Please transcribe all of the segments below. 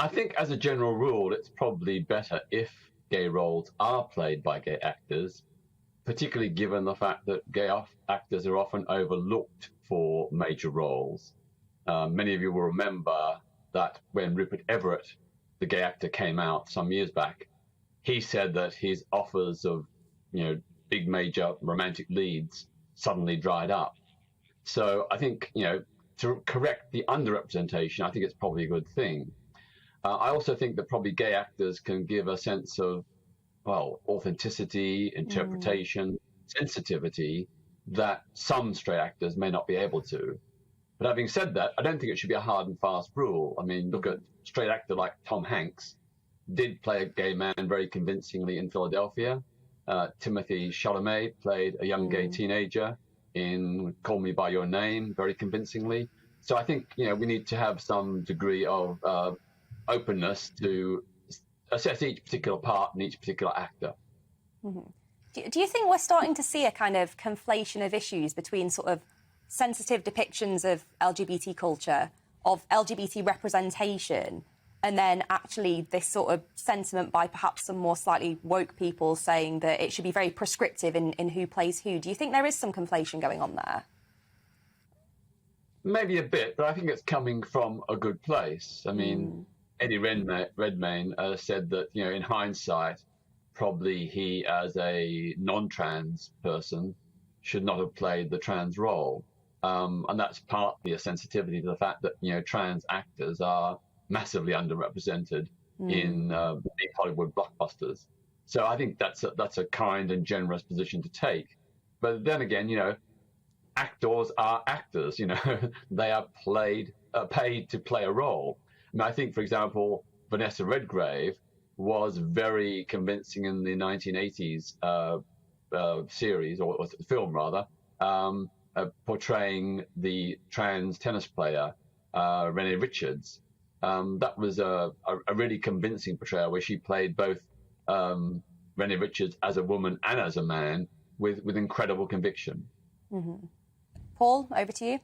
I think as a general rule, it's probably better if gay roles are played by gay actors, particularly given the fact that gay actors are often overlooked for major roles. Many of you will remember that when Rupert Everett, the gay actor, came out some years back, he said that his offers of, big major romantic leads suddenly dried up. So I think, to correct the underrepresentation, I think it's probably a good thing. I also think that probably gay actors can give a sense of, authenticity, interpretation, sensitivity that some straight actors may not be able to. But having said that, I don't think it should be a hard and fast rule. I mean, look at a straight actor like Tom Hanks, did play a gay man very convincingly in Philadelphia. Timothy Chalamet played a young gay teenager in Call Me By Your Name very convincingly. So I think, we need to have some degree of openness to assess each particular part and each particular actor. Do you think we're starting to see a kind of conflation of issues between sort of sensitive depictions of LGBT culture, of LGBT representation, and then actually this sort of sentiment by perhaps some more slightly woke people saying that it should be very prescriptive in who plays who? Do you think there is some conflation going on there? Maybe a bit, but I think it's coming from a good place. I mean, Eddie Redmayne said that, in hindsight, probably he, as a non-trans person, should not have played the trans role. And that's partly a sensitivity to the fact that, trans actors are massively underrepresented in big Hollywood blockbusters. So I think that's a kind and generous position to take. But then again, actors are actors. They are paid to play a role. And I think, for example, Vanessa Redgrave was very convincing in the 1980s series, or film rather, portraying the trans tennis player, Renee Richards. That was a really convincing portrayal where she played both Renee Richards as a woman and as a man with incredible conviction. Paul, over to you.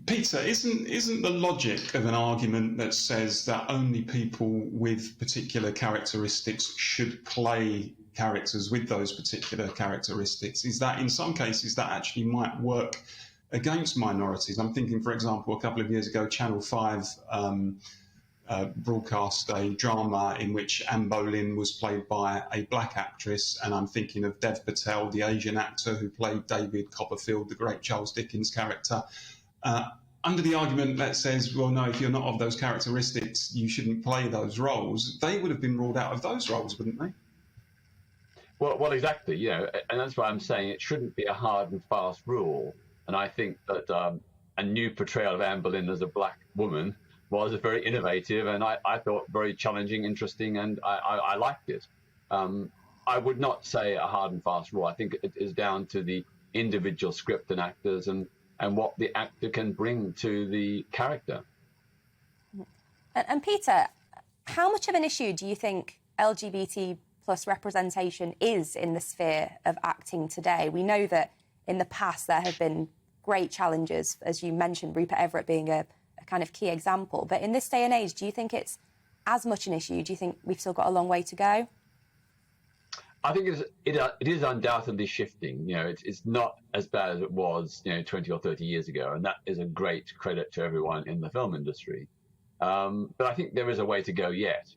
Peter, isn't the logic of an argument that says that only people with particular characteristics should play characters with those particular characteristics, is that in some cases that actually might work against minorities? I'm thinking, for example, a couple of years ago, Channel 5 broadcast a drama in which Anne Boleyn was played by a black actress, and I'm thinking of Dev Patel, the Asian actor who played David Copperfield, the great Charles Dickens character. Under the argument that says, well, no, if you're not of those characteristics, you shouldn't play those roles, they would have been ruled out of those roles, wouldn't they? Well, exactly, and that's why I'm saying it shouldn't be a hard and fast rule. And I think that a new portrayal of Anne Boleyn as a black woman was very innovative, and I thought very challenging, interesting, and I liked it. I would not say a hard and fast rule. I think it is down to the individual script and actors and what the actor can bring to the character. And Peter, how much of an issue do you think LGBT plus representation is in the sphere of acting today? We know that in the past there have been great challenges, as you mentioned, Rupert Everett being a kind of key example. But in this day and age, do you think it's as much an issue? Do you think we've still got a long way to go? I think it is undoubtedly shifting. It's not as bad as it was, 20 or 30 years ago, and that is a great credit to everyone in the film industry. But I think there is a way to go yet,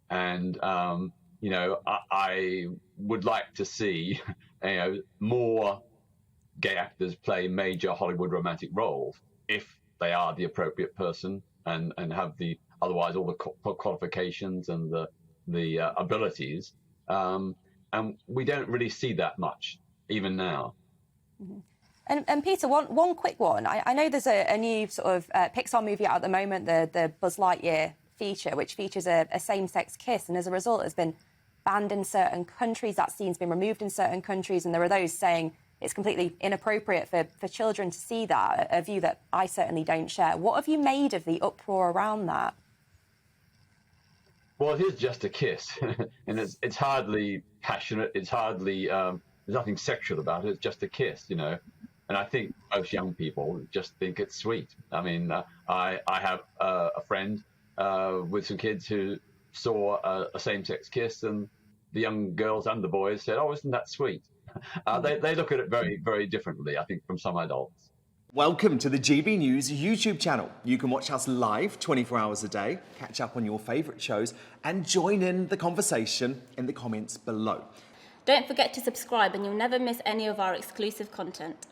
and I would like to see, more gay actors play major Hollywood romantic roles if they are the appropriate person and have otherwise all the qualifications and the abilities. And we don't really see that much, even now. And Peter, one quick one. I know there's a new sort of Pixar movie out at the moment, the Buzz Lightyear feature, which features a same-sex kiss, and as a result has been banned in certain countries. That scene's been removed in certain countries, and there are those saying it's completely inappropriate for children to see that, a view that I certainly don't share. What have you made of the uproar around that? Well, it is just a kiss, and it's hardly passionate. It's hardly there's nothing sexual about it. It's just a kiss, And I think most young people just think it's sweet. I mean, I have a friend with some kids who saw a same-sex kiss, and the young girls and the boys said, "Oh, isn't that sweet?" They look at it very, very differently, I think, from some adults. Welcome to the GB News YouTube channel. You can watch us live 24 hours a day, catch up on your favourite shows, and join in the conversation in the comments below. Don't forget to subscribe and you'll never miss any of our exclusive content.